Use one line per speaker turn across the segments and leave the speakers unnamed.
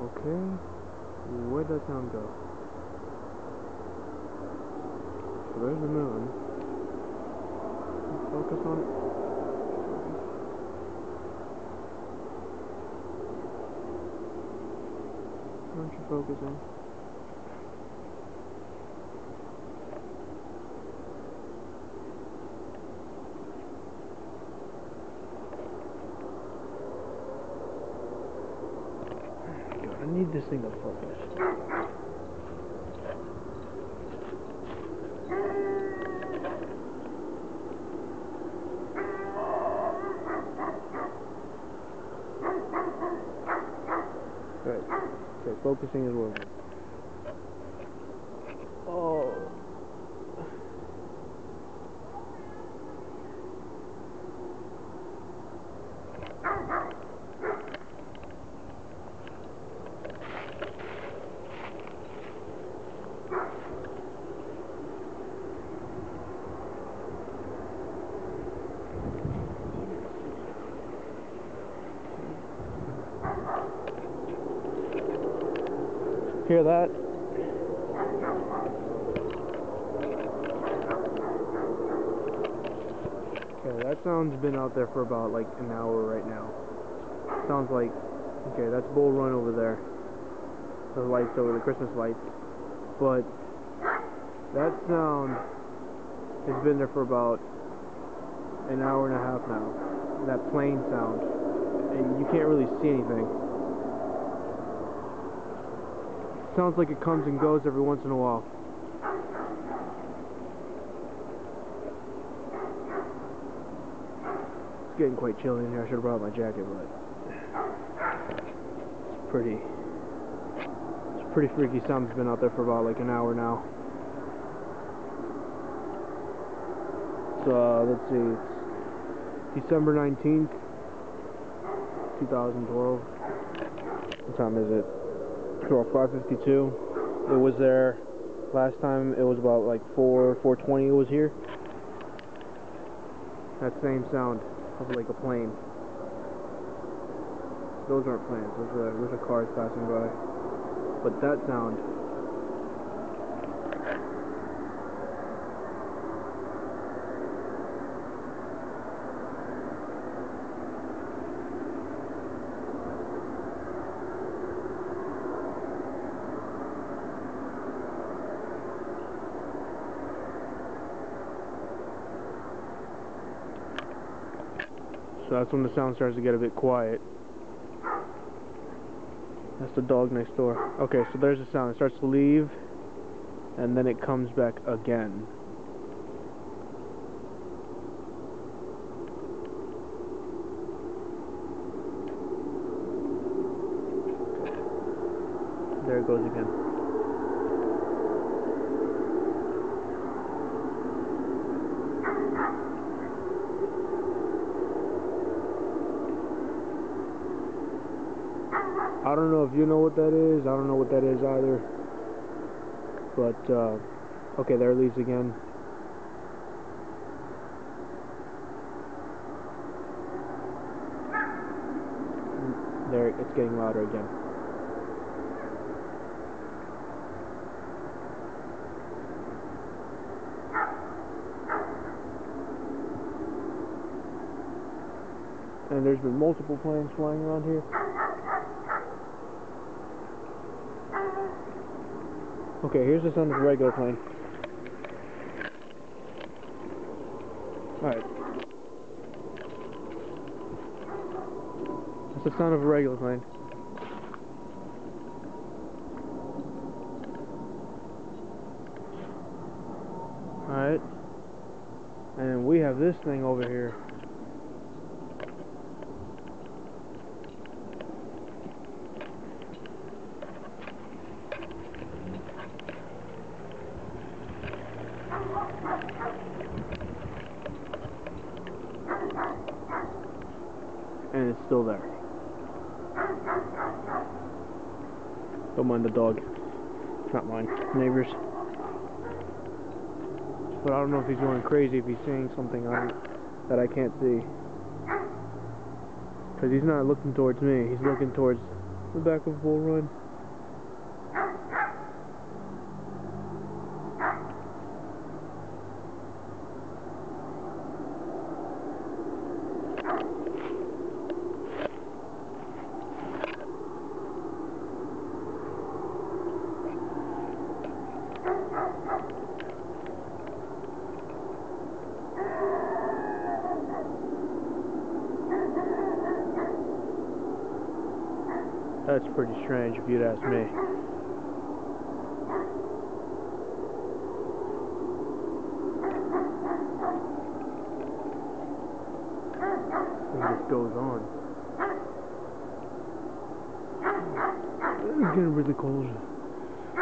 Okay. Where'd that sound go? So there's the moon. Focus on it. Aren't you focusing? God, I need this thing to focus. Right. Okay, focusing is working. Oh. Hear that? Okay, that sound's been out there for about like an hour right now. Sounds like, okay, that's Bull Run over there. The lights over, the Christmas lights. But that sound has been there for about an hour and a half now. That plane sound. And you can't really see anything. Sounds like it comes and goes every once in a while. It's getting quite chilly in here. I should have brought my jacket, but it's pretty freaky sound. Has been out there for about like an hour now. So let's see, it's December 19th, 2012. What time is it? It's about 5:52. It was there last time. It was about like 4:20. It was here. That same sound of like a plane. Those aren't planes. Those are cars passing by. But that sound. So that's when the sound starts to get a bit quiet. That's the dog next door. Okay, so there's the sound. It starts to leave, and then it comes back again. There it goes again. I don't know if you know what that is. I don't know what that is either. But, okay, there it leaves again. There, it's getting louder again. And there's been multiple planes flying around here. Okay, here's the sound of a regular plane. Alright. That's the sound of a regular plane. Alright. And we have this thing over here. And it's still there. Don't mind the dog. It's not mine. Neighbors. But I don't know if he's going crazy, if he's seeing something on that I can't see. Because he's not looking towards me, he's looking towards the back of Bull Run. That's pretty strange if you'd ask me. It just goes on. It's getting really cold. I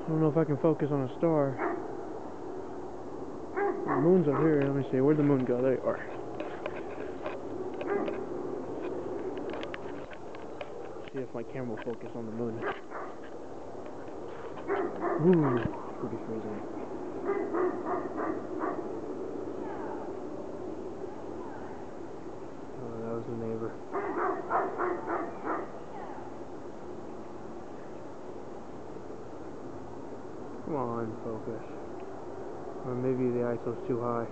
don't know if I can focus on a star. The moon's up here. Let me see. Where'd the moon go? There you are. See if my camera will focus on the moon. Ooh, pretty freezing. Oh, that was the neighbor. Come on, focus. Or maybe the ISO's too high.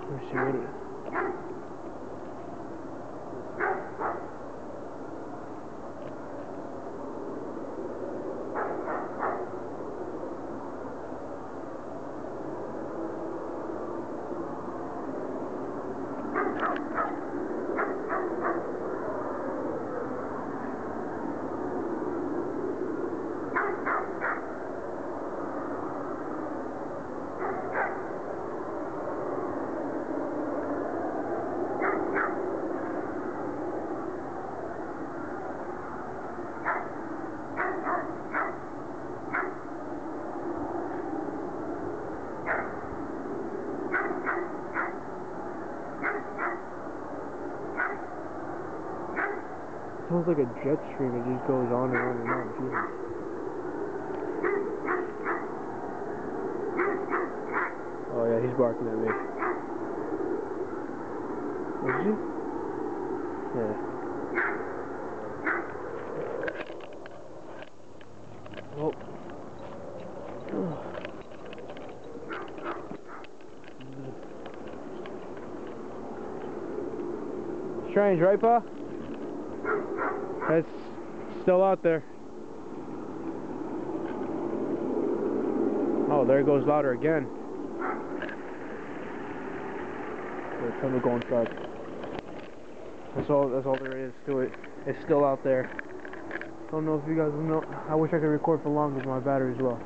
Let me see what it is. Sounds like a jet stream. It just goes on and on and on. Jesus. Oh yeah, he's barking at me. Is he? Yeah. Oh. Strange, right, Pa? That's still out there. Oh, there it goes louder again. Wait, time to go inside. That's all there is to it. It's still out there. Don't know if you guys know. I wish I could record for longer, but my battery's low.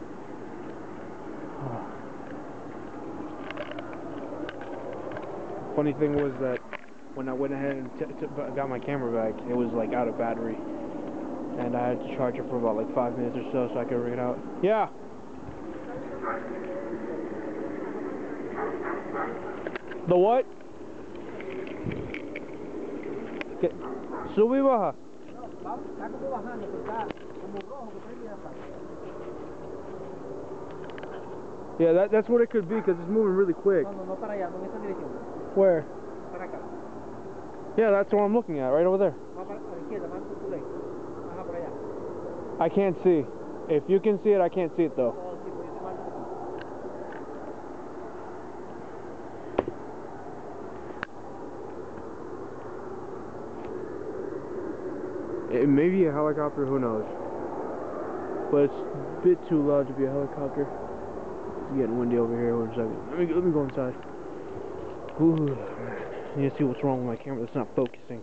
Funny thing was that when I went ahead and got my camera back, it was like out of battery. And I had to charge it for about like 5 minutes or so I could ring it out. Yeah! The what? Sube y baja. Yeah, that's what it could be because it's moving really quick. Where? Yeah, that's what I'm looking at, right over there. I can't see. If you can see it, I can't see it though. It may be a helicopter, who knows. But it's a bit too loud to be a helicopter. It's getting windy over here. One second. Let me go inside. Ooh. I need to see what's wrong with my camera that's not focusing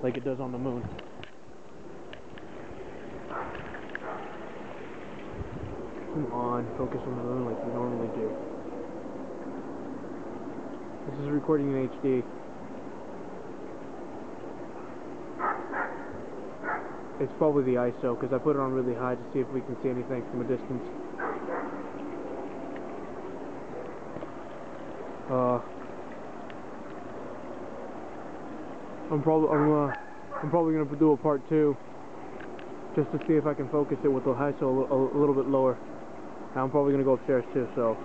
like it does on the moon. Come on, focus on the moon like you normally do. This is recording in HD. It's probably the ISO, because I put it on really high to see if we can see anything from a distance. I'm probably gonna do a part 2, just to see if I can focus it with the ISO a little bit lower. And I'm probably gonna go upstairs too, so